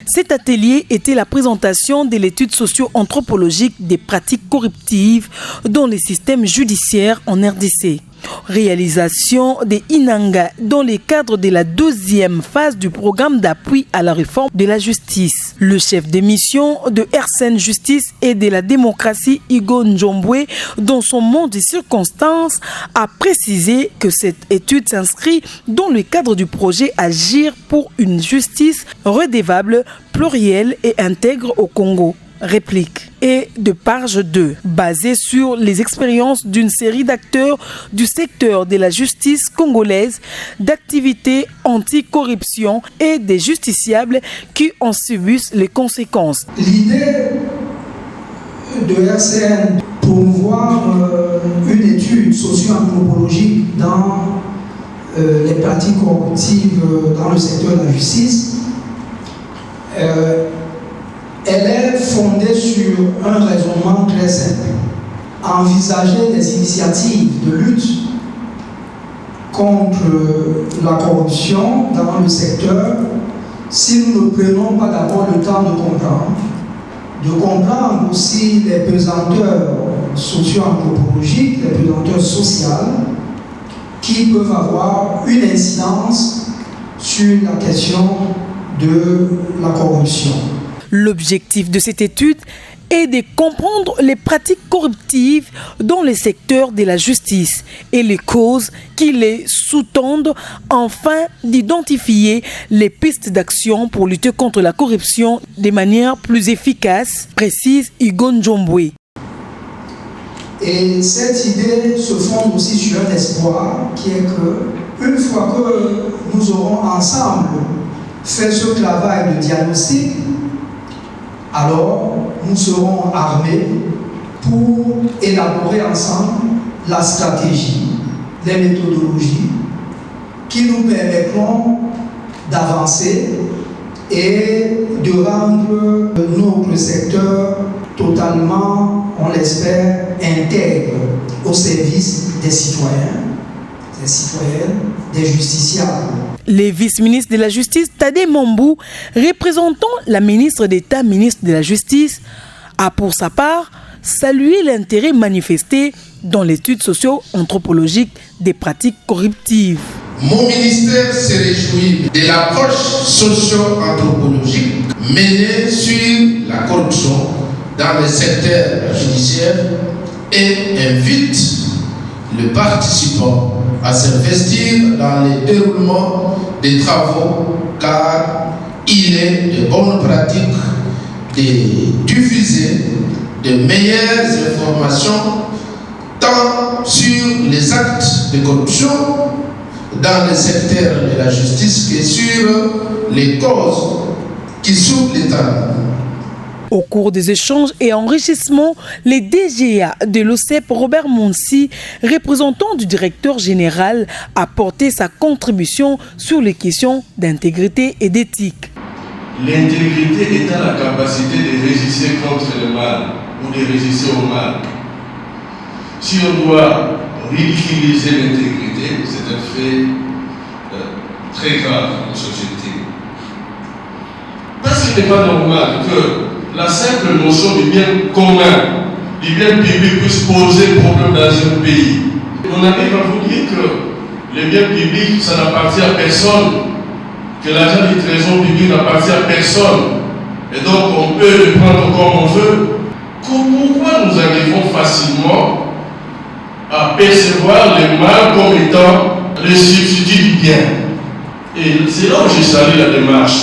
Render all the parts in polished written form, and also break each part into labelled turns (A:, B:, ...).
A: Cet atelier était la présentation de l'étude socio-anthropologique des pratiques corruptives dans les systèmes judiciaires en RDC. Réalisation des Inanga dans le cadre de la deuxième phase du programme d'appui à la réforme de la justice. Le chef de mission de RCN Justice et de la démocratie, Hugo Njombwe, dans son mot de circonstances, a précisé que cette étude s'inscrit dans le cadre du projet Agir pour une justice redevable, plurielle et intègre au Congo. Réplique et de page 2, basée sur les expériences d'une série d'acteurs du secteur de la justice congolaise, d'activités anti-corruption et des justiciables qui en subissent les conséquences.
B: L'idée de RCN promouvoir une étude socio-anthropologique dans les pratiques corruptives dans le secteur de la justice, elle est fondée sur un raisonnement très simple. Envisager des initiatives de lutte contre la corruption dans le secteur si nous ne prenons pas d'abord le temps de comprendre aussi les pesanteurs socio-anthropologiques, les pesanteurs sociales qui peuvent avoir une incidence sur la question de la corruption.
A: L'objectif de cette étude est de comprendre les pratiques corruptives dans le secteur de la justice et les causes qui les sous-tendent, afin d'identifier les pistes d'action pour lutter contre la corruption de manière plus efficace, précise Hugo Njombwe.
B: Et cette idée se fonde aussi sur un espoir qui est que, une fois que nous aurons ensemble fait ce travail de diagnostic, alors nous serons armés pour élaborer ensemble la stratégie, les méthodologies qui nous permettront d'avancer et de rendre notre secteur totalement, on l'espère, intègre au service des citoyens, des citoyennes, des justiciables.
A: Le vice-ministre de la Justice, Tadé Mambou, représentant la ministre d'État, ministre de la Justice, a pour sa part salué l'intérêt manifesté dans l'étude socio-anthropologique des pratiques corruptives.
C: Mon ministère se réjouit de l'approche socio-anthropologique menée sur la corruption dans le secteur judiciaire et invite le participant à s'investir dans le déroulement des travaux, car il est de bonnes pratiques de diffuser de meilleures informations tant sur les actes de corruption dans le secteur de la justice que sur les causes qui sous l'État.
A: Au cours des échanges et enrichissements, le DGA de l'OCEP, Robert Monsi, représentant du directeur général, a porté sa contribution sur les questions d'intégrité et d'éthique.
D: L'intégrité étant la capacité de résister contre le mal ou de résister au mal. Si on doit ridiculiser l'intégrité, c'est un fait très grave dans la société. Parce qu'il n'est pas normal que la simple notion du bien commun, du bien public puisse poser problème dans un pays. On arrive à vous dire que le bien public, ça n'appartient à personne, que l'argent du trésor public n'appartient à personne, et donc on peut le prendre comme on veut. Pourquoi nous arrivons facilement à percevoir le mal comme étant le substitut du bien? Et c'est là où je salue la démarche.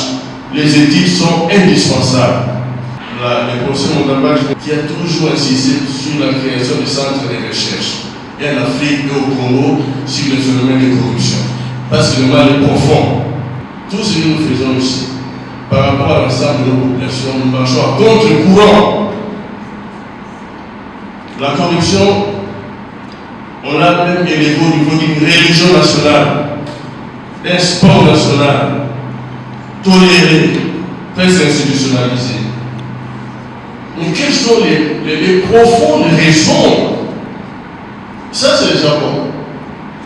D: Les éthiques sont indispensables. Le professeur Mondamba qui a toujours insisté sur la création de centres de recherche, et en Afrique et au Congo, sur le phénomène de corruption. Parce que le mal est profond. Tout ce que nous faisons ici, par rapport à l'ensemble de nos populations, nous marchons à contre-courant. La corruption, on l'a même élevé au niveau d'une religion nationale, d'un sport national, toléré, presque institutionnalisé. Mais quelles sont les profondes raisons? Ça, c'est déjà bon.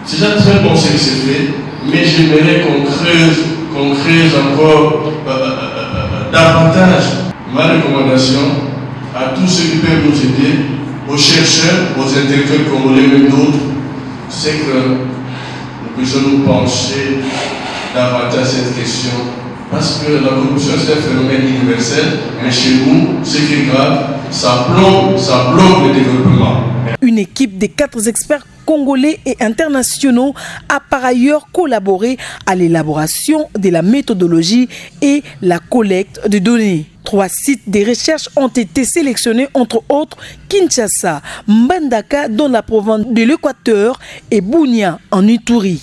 D: C'est déjà très bon ce qui s'est fait, mais j'aimerais qu'on creuse encore davantage. Ma recommandation à tous ceux qui peuvent nous aider, aux chercheurs, aux intellectuels congolais, même d'autres, c'est que nous puissions nous pencher davantage à cette question. Parce que la corruption, c'est un phénomène universel, mais chez nous, ce qui est grave, ça bloque le développement.
A: Une équipe de 4 experts congolais et internationaux a par ailleurs collaboré à l'élaboration de la méthodologie et la collecte de données. 3 sites de recherche ont été sélectionnés, entre autres Kinshasa, Mbandaka dans la province de l'Équateur et Bunia en Ituri.